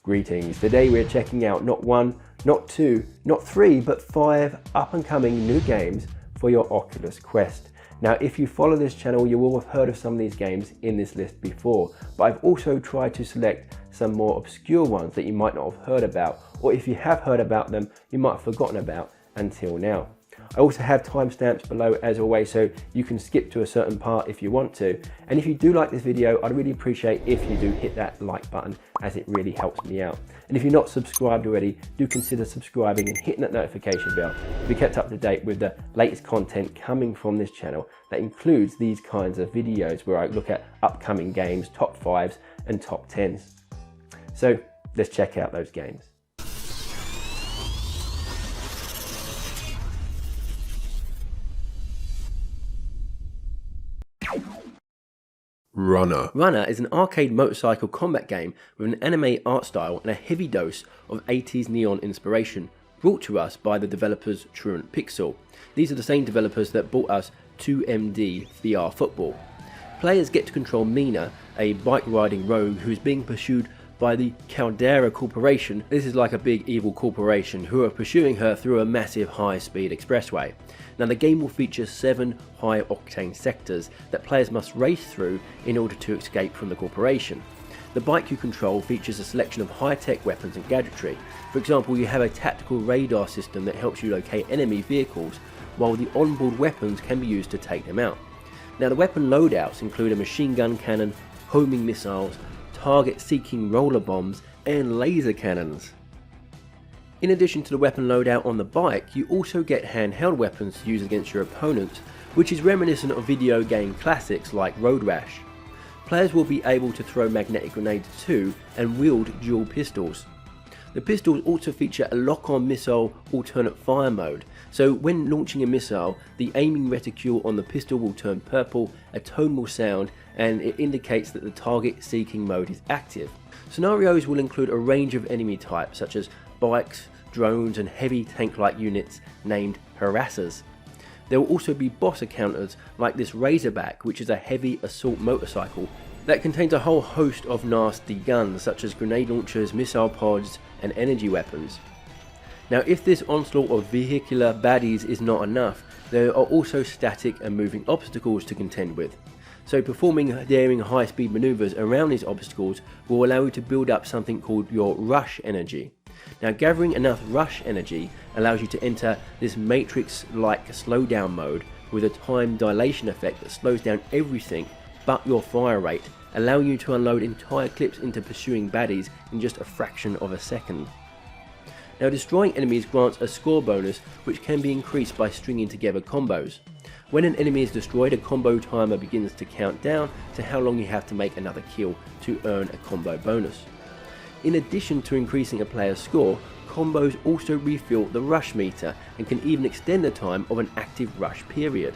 Greetings. Today we're checking out not one, not two, not three, but 5 up-and-coming new games for your Oculus Quest. Now, if you follow this channel, you will have heard of some of these games in this list before, but I've also tried to select some more obscure ones that you might not have heard about, or if you have heard about them, you might have forgotten about until now. I also have timestamps below as always, so you can skip to a certain part if you want to. And if you do like this video, I'd really appreciate if you do hit that like button, as it really helps me out. And if you're not subscribed already, do consider subscribing and hitting that notification bell to be kept up to date with the latest content coming from this channel that includes these kinds of videos where I look at upcoming games, top 5s and top 10s. So let's check out those games. Runner is an arcade motorcycle combat game with an anime art style and a heavy dose of 80s neon inspiration, brought to us by the developers Truant Pixel. These are the same developers that brought us 2MD VR Football. Players get to control Mina, a bike-riding rogue who is being pursued by the Caldera Corporation. This is like a big evil corporation who are pursuing her through a massive high-speed expressway. Now, the game will feature 7 high-octane sectors that players must race through in order to escape from the corporation. The bike you control features a selection of high-tech weapons and gadgetry. For example, you have a tactical radar system that helps you locate enemy vehicles, while the onboard weapons can be used to take them out. Now, the weapon loadouts include a machine gun cannon, homing missiles, target-seeking roller bombs, and laser cannons. In addition to the weapon loadout on the bike, you also get handheld weapons to use against your opponents, which is reminiscent of video game classics like Road Rash. Players will be able to throw magnetic grenades too and wield dual pistols. The pistols also feature a lock-on missile alternate fire mode, so when launching a missile, the aiming reticule on the pistol will turn purple, a tone will sound, and it indicates that the target seeking mode is active. Scenarios will include a range of enemy types such as bikes, drones and heavy tank-like units named harassers. There will also be boss encounters like this Razorback, which is a heavy assault motorcycle that contains a whole host of nasty guns such as grenade launchers, missile pods and energy weapons. Now, if this onslaught of vehicular baddies is not enough, there are also static and moving obstacles to contend with. So performing daring high-speed maneuvers around these obstacles will allow you to build up something called your rush energy. Now, gathering enough rush energy allows you to enter this Matrix-like slowdown mode with a time dilation effect that slows down everything but your fire rate, allowing you to unload entire clips into pursuing baddies in just a fraction of a second. Now, destroying enemies grants a score bonus which can be increased by stringing together combos. When an enemy is destroyed, a combo timer begins to count down to how long you have to make another kill to earn a combo bonus. In addition to increasing a player's score, combos also refill the rush meter and can even extend the time of an active rush period.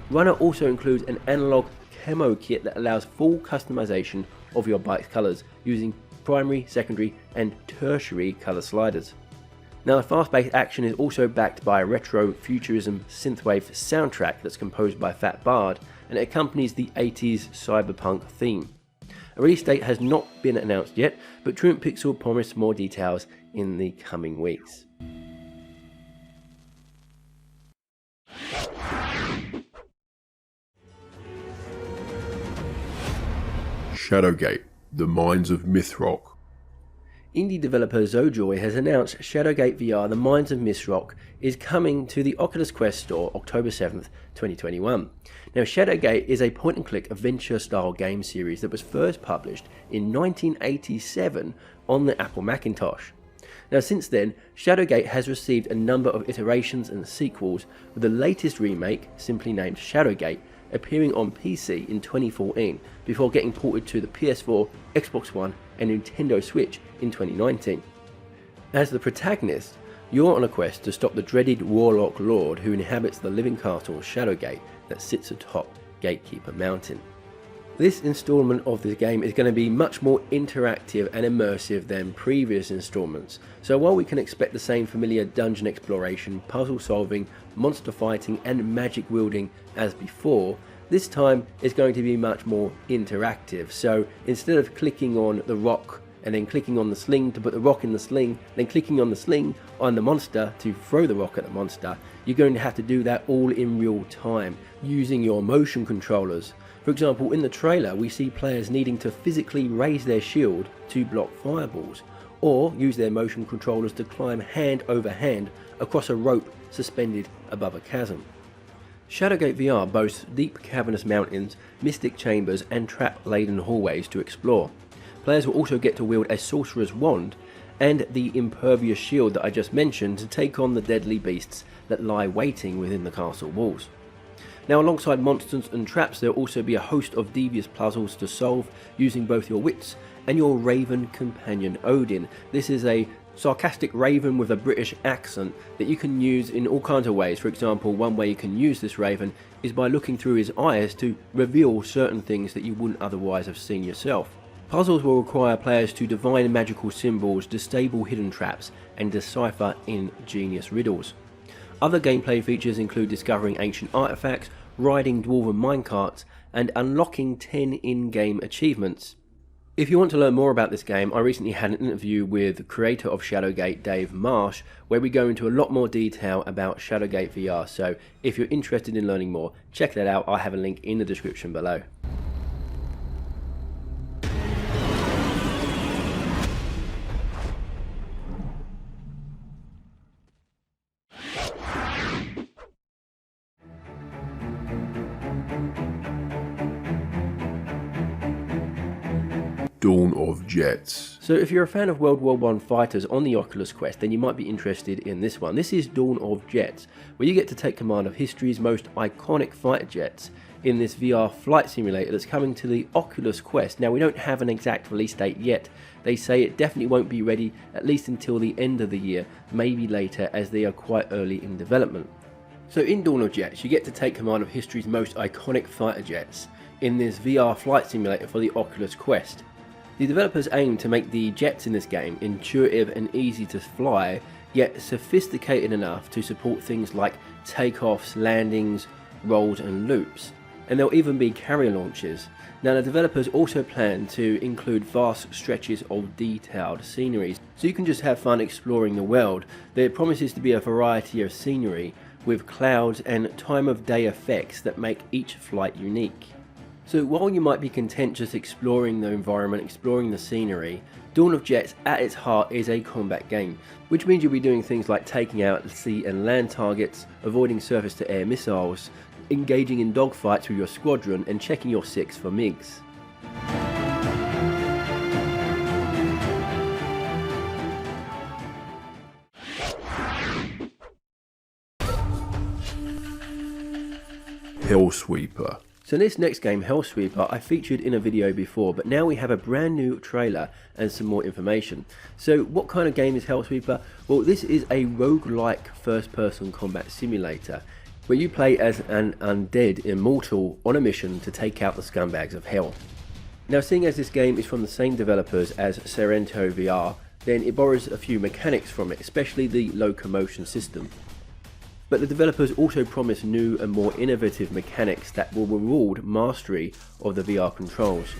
Runner also includes an analog camo kit that allows full customization of your bike's colours using primary, secondary and tertiary colour sliders. Now, the fast-paced action is also backed by a retro futurism synthwave soundtrack that's composed by Fat Bard and it accompanies the 80s cyberpunk theme. A release date has not been announced yet, but Truant Pixel promised more details in the coming weeks. SHADOWGATE, The Mines of MYTHROCK. Indie developer Zojoy has announced SHADOWGATE VR The Mines of MYTHROCK is coming to the Oculus Quest store October 7th, 2021. Now, SHADOWGATE is a point-and-click adventure-style game series that was first published in 1987 on the Apple Macintosh. Now, since then, SHADOWGATE has received a number of iterations and sequels, with the latest remake, simply named SHADOWGATE, appearing on PC in 2014 before getting ported to the PS4, Xbox One and Nintendo Switch in 2019. As the protagonist, you're on a quest to stop the dreaded Warlock Lord who inhabits the living castle Shadowgate that sits atop Gatekeeper Mountain. This installment of the game is going to be much more interactive and immersive than previous installments, so while we can expect the same familiar dungeon exploration, puzzle solving, monster fighting and magic wielding as before, this time it's going to be much more interactive. So instead of clicking on the rock and then clicking on the sling to put the rock in the sling, then clicking on the sling on the monster to throw the rock at the monster, you're going to have to do that all in real time using your motion controllers. For example, in the trailer we see players needing to physically raise their shield to block fireballs, or use their motion controllers to climb hand over hand across a rope suspended above a chasm. SHADOWGATE VR boasts deep cavernous mountains, mystic chambers and trap-laden hallways to explore. Players will also get to wield a sorcerer's wand and the impervious shield that I just mentioned to take on the deadly beasts that lie waiting within the castle walls. Now, alongside monsters and traps, there will also be a host of devious puzzles to solve using both your wits and your raven companion Odin. This is a sarcastic raven with a British accent that you can use in all kinds of ways. For example, one way you can use this raven is by looking through his eyes to reveal certain things that you wouldn't otherwise have seen yourself. Puzzles will require players to divine magical symbols, disable hidden traps and decipher ingenious riddles. Other gameplay features include discovering ancient artifacts, riding dwarven minecarts and unlocking 10 in-game achievements. If you want to learn more about this game, I recently had an interview with the creator of SHADOWGATE, Dave Marsh, where we go into a lot more detail about SHADOWGATE VR, so if you're interested in learning more, check that out. I have a link in the description below. Dawn of Jets. So if you're a fan of World War I fighters on the Oculus Quest, then you might be interested in this one. This is Dawn of Jets, where you get to take command of history's most iconic fighter jets in this VR flight simulator that's coming to the Oculus Quest. Now, we don't have an exact release date yet. They say it definitely won't be ready at least until the end of the year, maybe later, as they are quite early in development. So in Dawn of Jets, you get to take command of history's most iconic fighter jets in this VR flight simulator for the Oculus Quest. The developers aim to make the jets in this game intuitive and easy to fly, yet sophisticated enough to support things like takeoffs, landings, rolls and loops. And there'll even be carrier launches. Now, the developers also plan to include vast stretches of detailed sceneries, so you can just have fun exploring the world. There promises to be a variety of scenery with clouds and time of day effects that make each flight unique. So while you might be content just exploring the environment, exploring the scenery, Dawn of Jets at its heart is a combat game, which means you'll be doing things like taking out sea and land targets, avoiding surface to air missiles, engaging in dogfights with your squadron and checking your 6 for MiGs. Hellsweeper. So this next game, Hellsweeper, I featured in a video before, but now we have a brand new trailer and some more information. So what kind of game is Hellsweeper? Well, this is a roguelike first-person combat simulator where you play as an undead immortal on a mission to take out the scumbags of hell. Now, seeing as this game is from the same developers as Serento VR, then it borrows a few mechanics from it, especially the locomotion system. But the developers also promise new and more innovative mechanics that will reward mastery of the VR controls.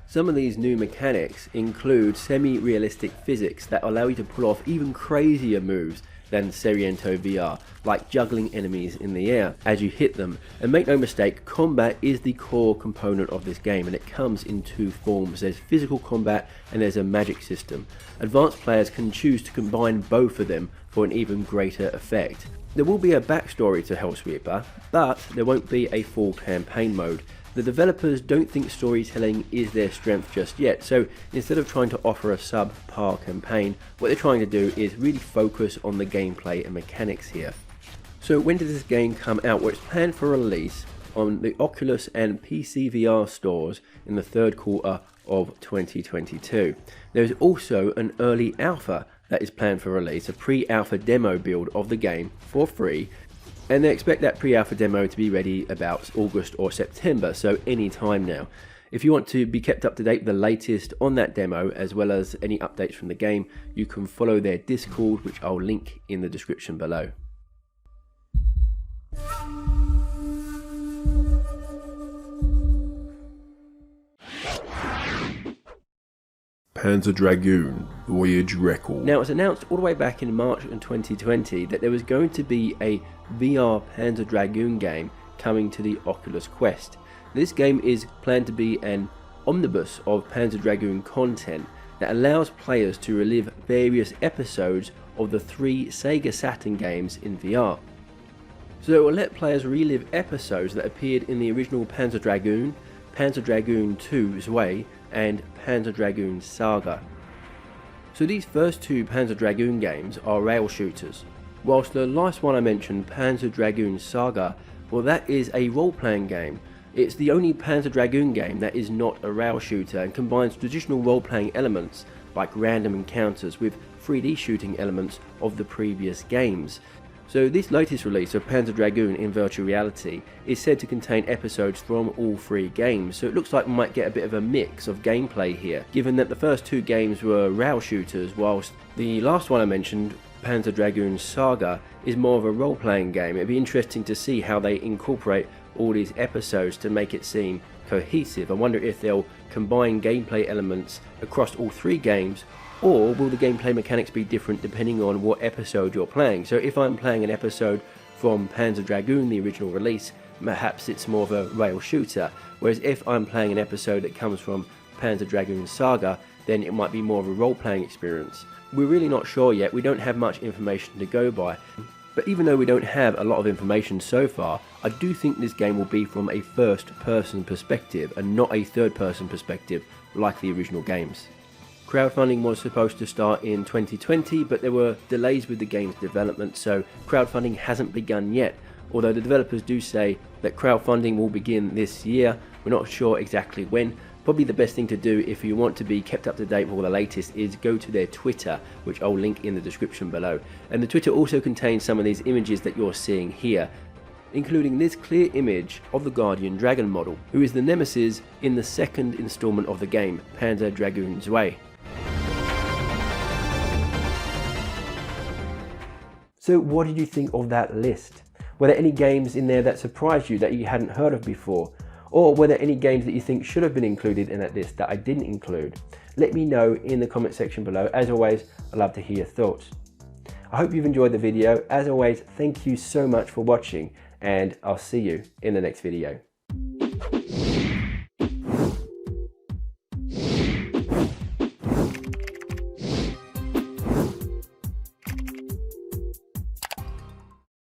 Some of these new mechanics include semi-realistic physics that allow you to pull off even crazier moves than Serento VR, like juggling enemies in the air as you hit them. And make no mistake, combat is the core component of this game, and it comes in two forms. There's physical combat and there's a magic system. Advanced players can choose to combine both of them for an even greater effect. There will be a backstory to Hellsweeper, but there won't be a full campaign mode. The developers don't think storytelling is their strength just yet, so instead of trying to offer a subpar campaign, what they're trying to do is really focus on the gameplay and mechanics here. So when did this game come out? Well, it's planned for release on the Oculus and PC VR stores in the third quarter of 2022. There's also an early alpha that is planned for release, a pre-alpha demo build of the game for free, and they expect that pre-alpha demo to be ready about August or September, so any time now. If you want to be kept up to date with the latest on that demo, as well as any updates from the game, you can follow their Discord, which I'll link in the description below. Panzer Dragoon Voyage Record. Now, it was announced all the way back in March in 2020 that there was going to be a VR Panzer Dragoon game coming to the Oculus Quest. This game is planned to be an omnibus of Panzer Dragoon content that allows players to relive various episodes of the 3 Sega Saturn games in VR. So it will let players relive episodes that appeared in the original Panzer Dragoon, Panzer Dragoon 2 Zwei, and Panzer Dragoon Saga. So these first 2 Panzer Dragoon games are rail shooters, whilst the last one I mentioned, Panzer Dragoon Saga, well, that is a role-playing game. It's the only Panzer Dragoon game that is not a rail shooter and combines traditional role-playing elements like random encounters with 3D shooting elements of the previous games. So this latest release of Panzer Dragoon in virtual reality is said to contain episodes from all 3 games, so it looks like we might get a bit of a mix of gameplay here, given that the first 2 games were rail shooters, whilst the last one I mentioned, Panzer Dragoon Saga, is more of a role-playing game. It'd be interesting to see how they incorporate all these episodes to make it seem cohesive. I wonder if they'll combine gameplay elements across all 3 games, or will the gameplay mechanics be different depending on what episode you're playing. So if I'm playing an episode from Panzer Dragoon, the original release, perhaps it's more of a rail shooter, whereas if I'm playing an episode that comes from Panzer Dragoon Saga, then it might be more of a role-playing experience. We're really not sure yet, we don't have much information to go by, but even though we don't have a lot of information so far, I do think this game will be from a first-person perspective and not a third-person perspective like the original games. Crowdfunding was supposed to start in 2020, but there were delays with the game's development, so crowdfunding hasn't begun yet, although the developers do say that crowdfunding will begin this year. We're not sure exactly when. Probably the best thing to do if you want to be kept up to date with all the latest is go to their Twitter, which I'll link in the description below. And the Twitter also contains some of these images that you're seeing here, including this clear image of the Guardian Dragon model, who is the nemesis in the second installment of the game, Panzer Dragoon Zwei. So what did you think of that list? Were there any games in there that surprised you that you hadn't heard of before? Or were there any games that you think should have been included in that list that I didn't include? Let me know in the comment section below. As always, I'd love to hear your thoughts. I hope you've enjoyed the video. As always, thank you so much for watching, and I'll see you in the next video.